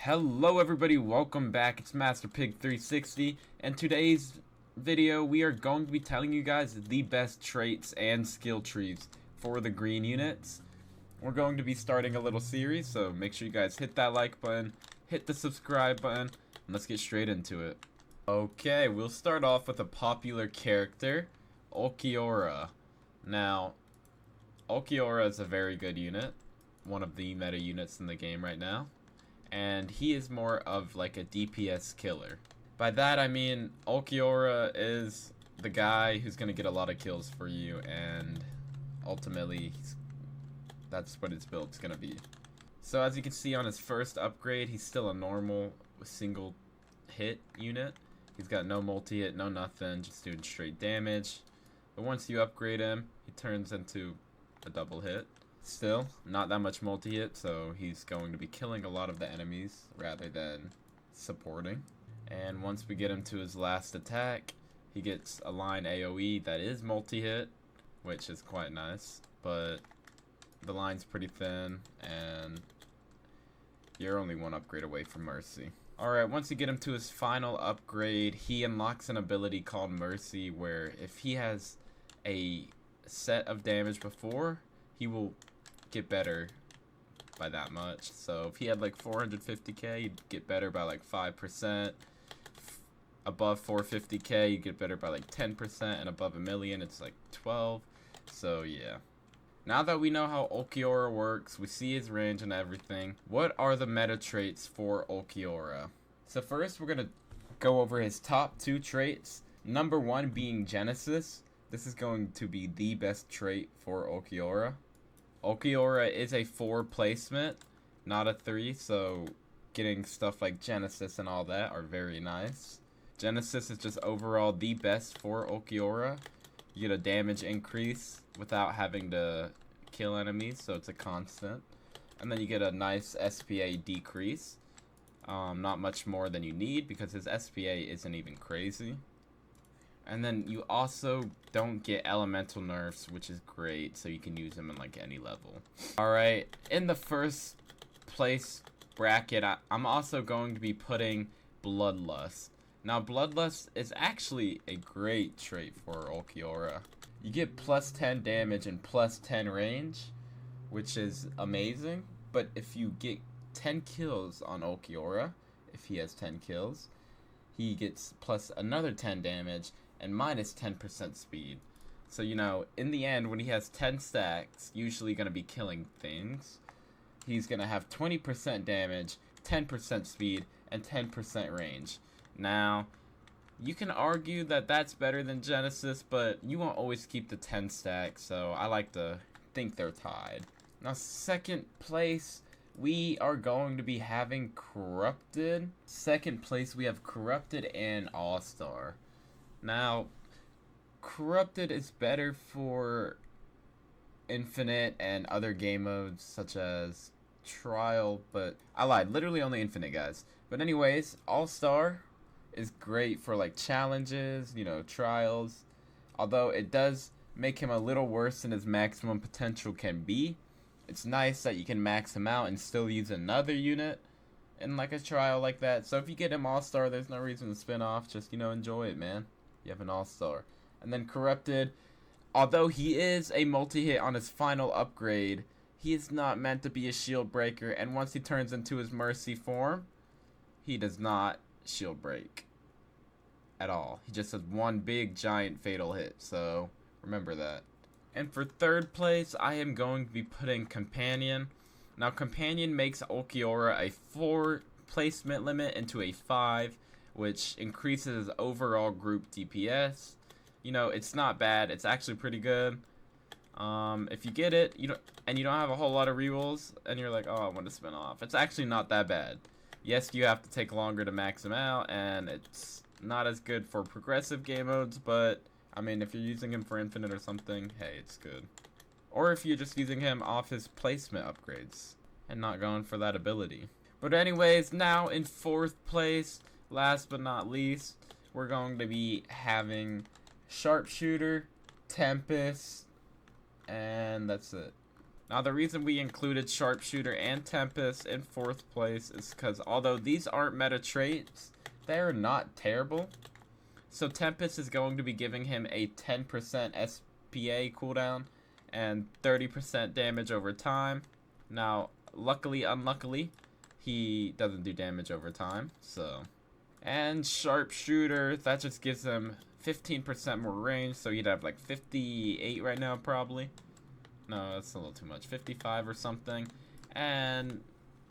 Hello everybody, welcome back. It's Master Pig 360, and today's video we are going to be telling you guys the best traits and skill trees for the green units. We're going to be starting a little series, so make sure you guys hit that like button, hit the subscribe button, and let's get straight into it. Okay, we'll start off with a popular character, Ulquiorra. Now, Ulquiorra is a very good unit, one of the meta units in the game right now. And he is more of like a DPS killer. By that I mean Ulquiorra is the guy who's gonna get a lot of kills for you, and ultimately that's what his build's gonna be. So as you can see on his first upgrade, he's still a normal single hit unit. He's got no multi-hit, no nothing, just doing straight damage. But once you upgrade him, he turns into a double hit. Still, not that much multi-hit, so he's going to be killing a lot of the enemies rather than supporting. And once we get him to his last attack, he gets a line AoE that is multi-hit, which is quite nice, but the line's pretty thin, and you're only one upgrade away from Mercy. Alright, once you get him to his final upgrade, he unlocks an ability called Mercy, where if he has a set of damage before, he will get better by that much. So if he had like 450k, he'd get better by like 5%. Above 450k, you get better by like 10%, and above a million, it's like 12. So yeah. Now that we know how Ulquiorra works, we see his range and everything, what are the meta traits for Ulquiorra? So first, we're gonna go over his top 2 traits. Number 1 being Genesis. This is going to be the best trait for Ulquiorra. Ulquiorra is a 4 placement, not a 3, so getting stuff like Genesis and all that are very nice. Genesis is just overall the best for Ulquiorra. You get a damage increase without having to kill enemies, so it's a constant. And then you get a nice SPA decrease. Not much more than you need because his SPA isn't even crazy. And then you also don't get elemental nerfs, which is great, so you can use them in like any level. Alright, in the first place bracket, I'm also going to be putting Bloodlust. Now, Bloodlust is actually a great trait for Ulquiorra. You get plus 10 damage and plus 10 range, which is amazing. But if you get 10 kills on Ulquiorra, if he has 10 kills, he gets plus another 10 damage and minus 10% speed. So, you know, in the end, when he has 10 stacks, usually going to be killing things, he's going to have 20% damage, 10% speed, and 10% range. Now, you can argue that that's better than Genesis, but you won't always keep the 10 stacks, so I like to think they're tied. Now, second place, we are going to be having Corrupted. Second place, we have Corrupted and All-Star. Now, Corrupted is better for Infinite and other game modes such as Trial, but I lied, literally only Infinite, guys. But anyways, All-Star is great for like challenges, you know, trials. Although it does make him a little worse than his maximum potential can be. It's nice that you can max him out and still use another unit in like a trial like that. So if you get him All-Star, there's no reason to spin off. Just, you know, enjoy it, man. You have an All-Star. And then Corrupted, although he is a multi-hit on his final upgrade, he is not meant to be a shield breaker. And once he turns into his Mercy form, he does not shield break at all. He just has one big giant fatal hit. So remember that. And for third place, I am going to be putting Companion. Now, Companion makes Ulquiorra a 4 placement limit into a 5, which increases overall group DPS. You know, it's not bad. It's actually pretty good. If you get it, you don't have a whole lot of rerolls, and you're like, oh, I want to spin off. It's actually not that bad. Yes, you have to take longer to max him out, and it's not as good for progressive game modes, but I mean, if you're using him for Infinite or something, hey, it's good. Or if you're just using him off his placement upgrades and not going for that ability. But anyways, now in fourth place, last but not least, we're going to be having Sharpshooter, Tempest, and that's it. Now, the reason we included Sharpshooter and Tempest in 4th place is because although these aren't meta traits, they're not terrible. So Tempest is going to be giving him a 10% SPA cooldown and 30% damage over time. Now, luckily, unluckily, he doesn't do damage over time, so. And Sharpshooter, that just gives him 15% more range, so he'd have like 58 right now, probably. No, that's a little too much. 55 or something. And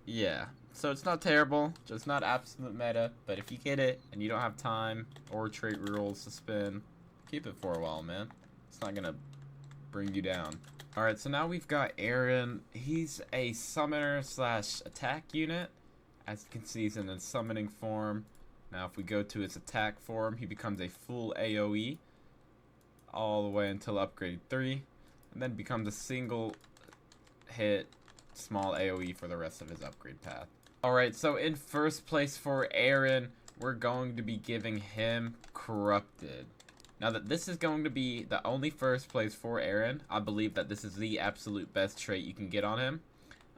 yeah, so it's not terrible, just not absolute meta. But if you get it and you don't have time or trait rerolls to spin, keep it for a while, man. It's not gonna bring you down. Alright, so now we've got Eren. He's a summoner slash attack unit. As you can see, he's in a summoning form. Now if we go to his attack form, he becomes a full AoE all the way until upgrade 3. And then becomes a single hit small AoE for the rest of his upgrade path. Alright, so in 1st place for Eren, we're going to be giving him Corrupted. Now that this is going to be the only 1st place for Eren, I believe that this is the absolute best trait you can get on him.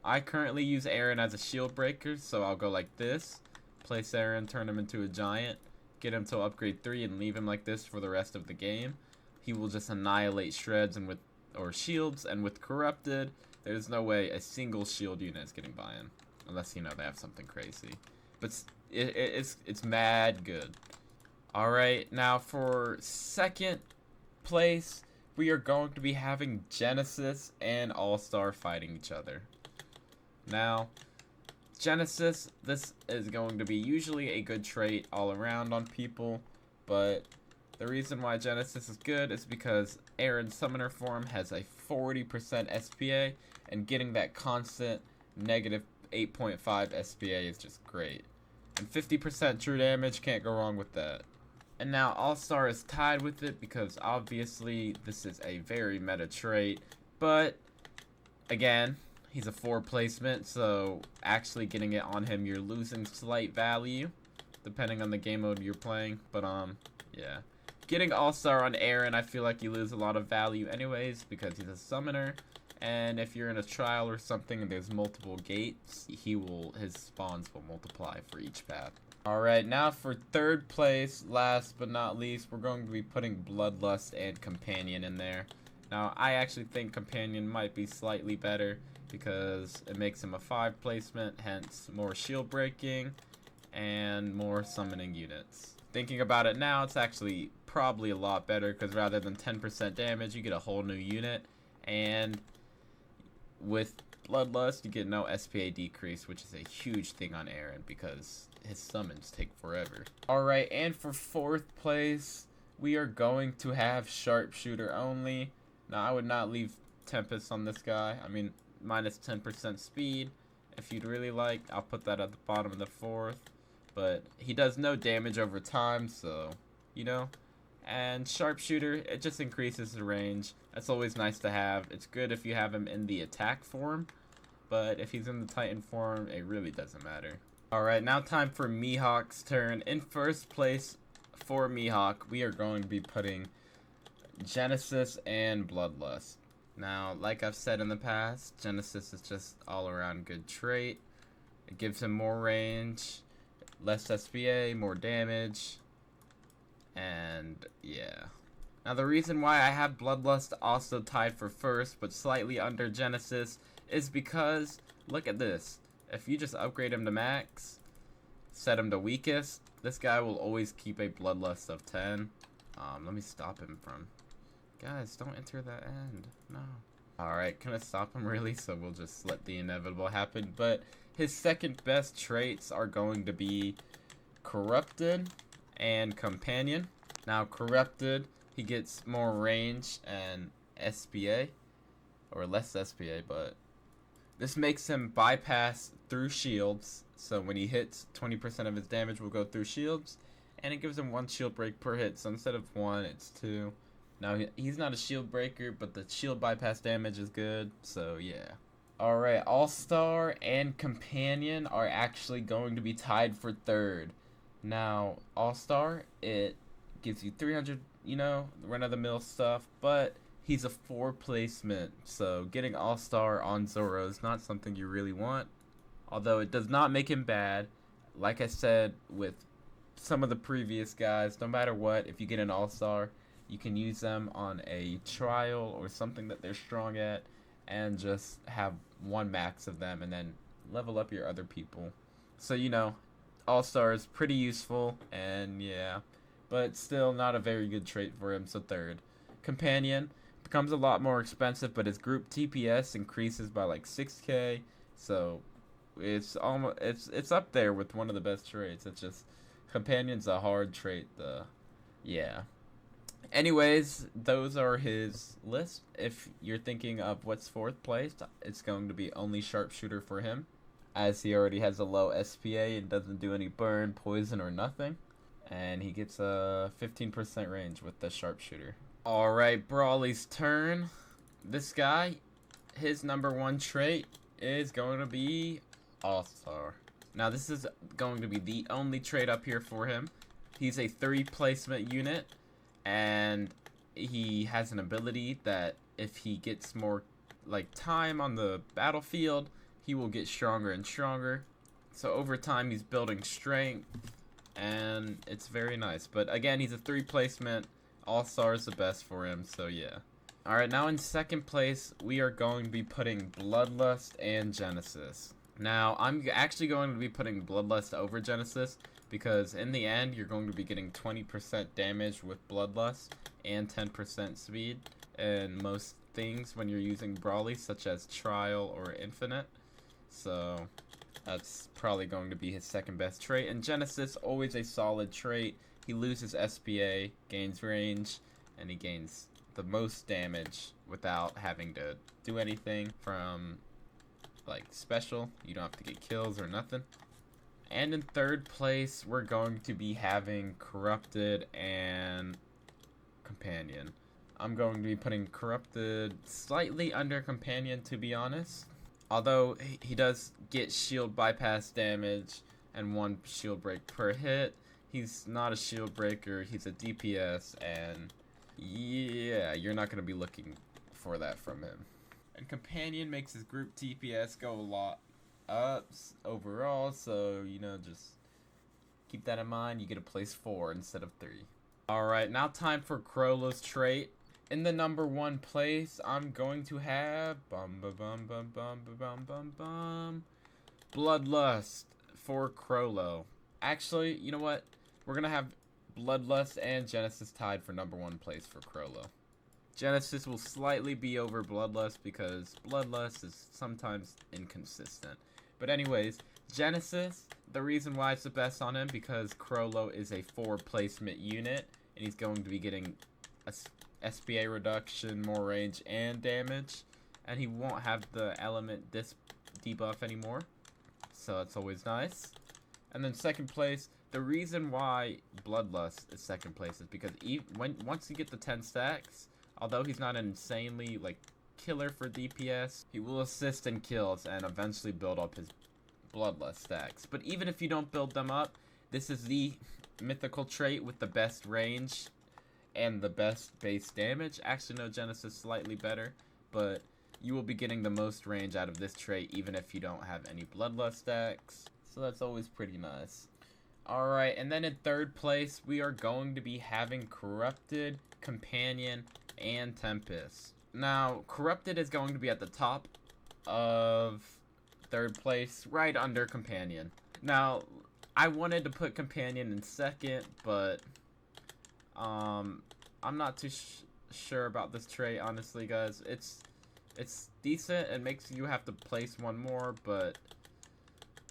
I currently use Eren as a shield breaker, so I'll go like this. Place Eren, turn him into a giant, get him till upgrade 3 and leave him like this for the rest of the game. He will just annihilate shreds and or shields, and with Corrupted, there's no way a single shield unit is getting by him. Unless, you know, they have something crazy. But it's mad good. Alright, now for 2nd place, we are going to be having Genesis and All-Star fighting each other. Now, Genesis, this is going to be usually a good trait all around on people, but the reason why Genesis is good is because Eren's summoner form has a 40% SPA, and getting that constant negative 8.5 SPA is just great. And 50% true damage, can't go wrong with that. And now All-Star is tied with it because obviously this is a very meta trait, but again, he's a 4 placement, so actually getting it on him, you're losing slight value depending on the game mode you're playing, but yeah. Getting All-Star on Eren, I feel like you lose a lot of value anyways because he's a summoner, and if you're in a trial or something and there's multiple gates, his spawns will multiply for each path. Alright, now for 3rd place, last but not least, we're going to be putting Bloodlust and Companion in there. Now, I actually think Companion might be slightly better because it makes him a 5 placement, hence more shield breaking and more summoning units. Thinking about it now, it's actually probably a lot better because rather than 10% damage, you get a whole new unit, and with Bloodlust, you get no SPA decrease, which is a huge thing on Eren because his summons take forever. Alright, and for 4th place, we are going to have Sharpshooter only. Now, I would not leave Tempest on this guy. I mean, minus 10% speed. If you'd really like, I'll put that at the bottom of the 4th. But he does no damage over time, so, you know. And Sharpshooter, it just increases the range. That's always nice to have. It's good if you have him in the attack form, but if he's in the Titan form, it really doesn't matter. Alright, now time for Mihawk's turn. In 1st place for Mihawk, we are going to be putting Genesis and Bloodlust. Now, like I've said in the past, Genesis is just all around good trait. It gives him more range, less SPA, more damage, and yeah. Now the reason why I have Bloodlust also tied for 1st but slightly under Genesis is because, look at this. If you just upgrade him to max, set him to weakest, this guy will always keep a Bloodlust of 10. Let me stop him from... Guys, don't enter that end. No. Alright, can I stop him really? So we'll just let the inevitable happen. But his 2nd best traits are going to be Corrupted and Companion. Now, Corrupted, he gets more range and SPA. Or less SPA, but... This makes him bypass through shields. So when he hits, 20% of his damage will go through shields. And it gives him 1 shield break per hit. So instead of 1, it's 2. Now, he's not a shield breaker, but the shield bypass damage is good, so yeah. Alright, All-Star and Companion are actually going to be tied for 3rd. Now, All-Star, it gives you 300, you know, run-of-the-mill stuff, but he's a 4 placement, so getting all-star on Zoro is not something you really want. Although it does not make him bad. Like I said with some of the previous guys, no matter what, if you get an all-star, you can use them on a trial or something that they're strong at and just have one max of them and then level up your other people. So, you know, all-star is pretty useful, and yeah, but still not a very good trait for him, so third. Companion becomes a lot more expensive, but his group TPS increases by like 6k, so it's almost it's up there with one of the best traits. It's just Companion's a hard trait, yeah. Anyways, those are his list. If you're thinking of what's 4th place, it's going to be only Sharpshooter for him, as he already has a low SPA and doesn't do any burn, poison, or nothing. And he gets a 15% range with the Sharpshooter. Alright, Brawly's turn. This guy, his number 1 trait is going to be All-Star. Now, this is going to be the only trait up here for him. He's a 3 placement unit, and he has an ability that if he gets more like time on the battlefield, he will get stronger and stronger. So over time, he's building strength, and it's very nice. But again, he's a 3 placement. All-Star is the best for him, so yeah. Alright, now in 2nd place, we are going to be putting Bloodlust and Genesis. Now, I'm actually going to be putting Bloodlust over Genesis, because in the end, you're going to be getting 20% damage with Bloodlust and 10% speed in most things when you're using Brawly, such as Trial or Infinite. So, that's probably going to be his 2nd best trait. And Genesis, always a solid trait. He loses SPA, gains range, and he gains the most damage without having to do anything from like special. You don't have to get kills or nothing. And in 3rd place, we're going to be having Corrupted and Companion. I'm going to be putting Corrupted slightly under Companion, to be honest. Although he does get shield bypass damage and 1 shield break per hit, he's not a shield breaker, he's a DPS, and yeah, you're not going to be looking for that from him. And Companion makes his group TPS go a lot up overall, so, you know, just keep that in mind. You get a place 4 instead of 3. Alright, now time for Chrollo's trait. In the number 1 place, I'm going to have Bloodlust for Chrollo. Actually, you know what? We're going to have Bloodlust and Genesis tied for number 1 place for Chrollo. Genesis will slightly be over Bloodlust because Bloodlust is sometimes inconsistent. But anyways, Genesis, the reason why it's the best on him because Chrollo is a 4 placement unit, and he's going to be getting a SPA reduction, more range, and damage. And he won't have the element debuff anymore, so that's always nice. And then 2nd place, the reason why Bloodlust is 2nd place is because once you get the 10 stacks, although he's not an insanely like killer for DPS, he will assist in kills and eventually build up his Bloodlust stacks. But even if you don't build them up, this is the mythical trait with the best range and the best base damage. Actually, no, Genesis slightly better, but you will be getting the most range out of this trait even if you don't have any Bloodlust stacks. So that's always pretty nice. Alright, and then in 3rd place, we are going to be having Corrupted, Companion, and Tempest. Now, Corrupted is going to be at the top of 3rd place, right under Companion. Now, I wanted to put Companion in 2nd, but I'm not too sure about this trait, honestly, guys. It's decent. It makes you have to place 1 more, but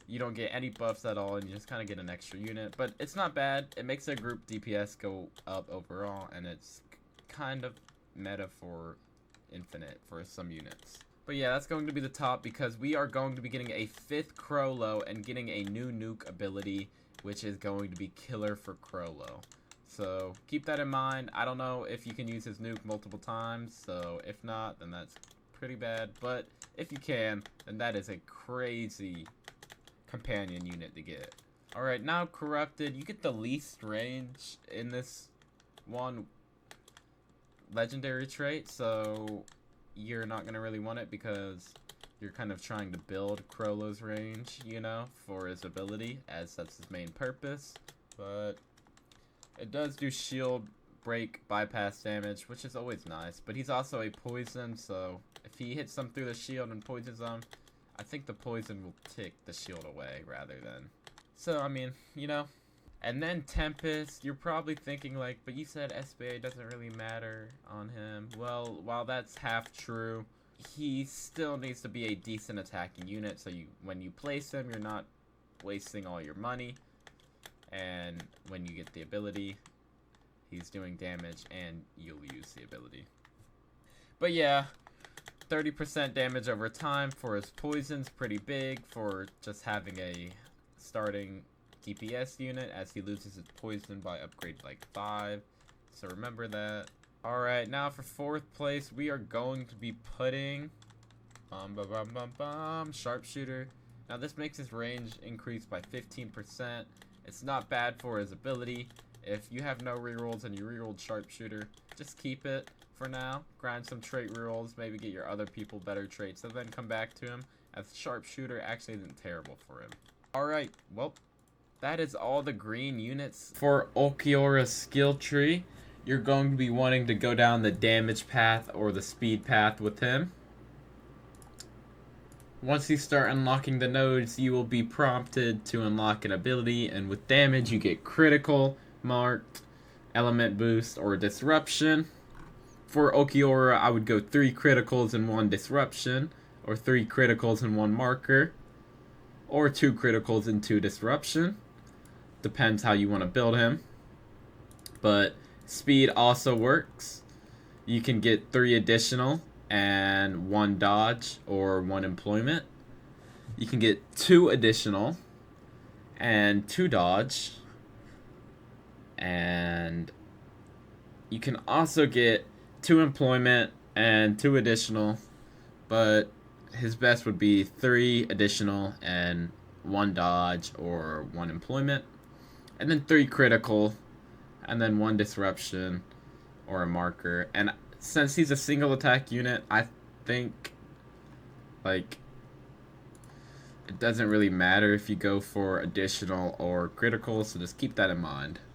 you don't get any buffs at all, and you just kind of get an extra unit. But it's not bad. It makes their group DPS go up overall, and it's kind of meta for Infinite for some units. But yeah, that's going to be the top because we are going to be getting a 5th Chrollo and getting a new nuke ability, which is going to be killer for Chrollo. So keep that in mind. I don't know if you can use his nuke multiple times, so if not, then that's pretty bad. But if you can, then that is a crazy companion unit to get. Alright, now Corrupted. You get the least range in this one legendary trait, so you're not going to really want it because you're kind of trying to build Chrollo's range, you know, for his ability, as that's his main purpose. But it does do shield break bypass damage, which is always nice. But he's also a poison, so if he hits them through the shield and poisons them, I think the poison will tick the shield away rather than. So, I mean, you know. And then Tempest, you're probably thinking like, but you said SBA doesn't really matter on him. Well, while that's half true, he still needs to be a decent attacking unit, so when you place him, you're not wasting all your money. And when you get the ability, he's doing damage and you'll use the ability. But yeah, 30% damage over time for his poison's pretty big for just having a starting DPS unit, as he loses his poison by upgrade like 5. So remember that. Alright, now for 4th place, we are going to be putting Sharpshooter. Now this makes his range increase by 15%. It's not bad for his ability. If you have no rerolls and you rerolled Sharpshooter, just keep it for now. Grind some trait rerolls, maybe get your other people better traits, and then come back to him, as Sharpshooter actually isn't terrible for him. Alright, well, that is all the green units for Ulquiorra's skill tree. You're going to be wanting to go down the damage path or the speed path with him. Once you start unlocking the nodes, you will be prompted to unlock an ability, and with damage you get critical, marked, element boost, or disruption. For Ulquiorra, I would go 3 criticals and 1 disruption, or 3 criticals and 1 marker, or 2 criticals and 2 disruption. Depends how you want to build him. But speed also works. You can get 3 additional and 1 dodge or 1 employment. You can get 2 additional and 2 dodge. And you can also get 2 employment and 2 additional, but his best would be 3 additional and 1 dodge or 1 employment, and then 3 critical, and then 1 disruption or a marker. And since he's a single attack unit, I think like it doesn't really matter if you go for additional or critical, so just keep that in mind.